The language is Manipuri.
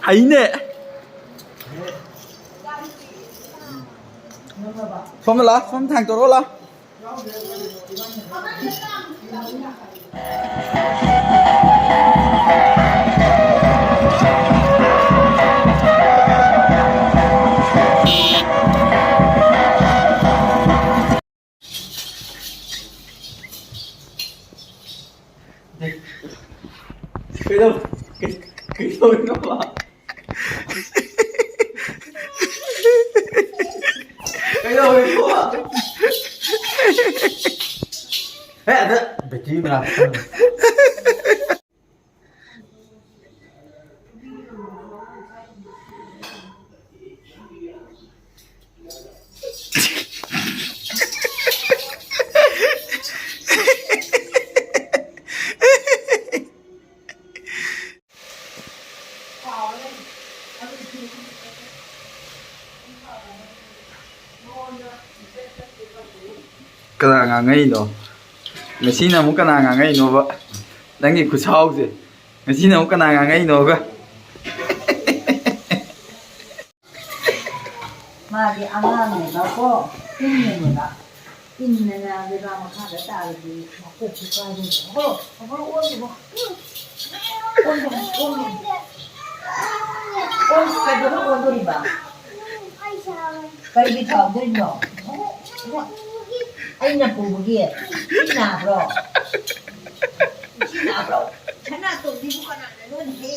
하이네. 손을라, 손 당도로라. 그래도 이거 봐. 그래도 이거 봐. 에, 배지 나. Cái ngay nó ngày xí nào muốn cái nào ngay nó vậy đang nghĩ của sao gì ngày xí nào muốn cái nào ngay nó cơ mà cái ăn ăn này nó có kinh nghiệm rồi đó kinh này là người ta mà khai cái tài thì nó cũng chỉ coi rồi nó ôn gì không ôn cái đó nó ôn thôi đi bà cái gì thằng tôi nhỏ anh nhập bù kia chi nào rồi thế nào tụi đi bukan ada luôn he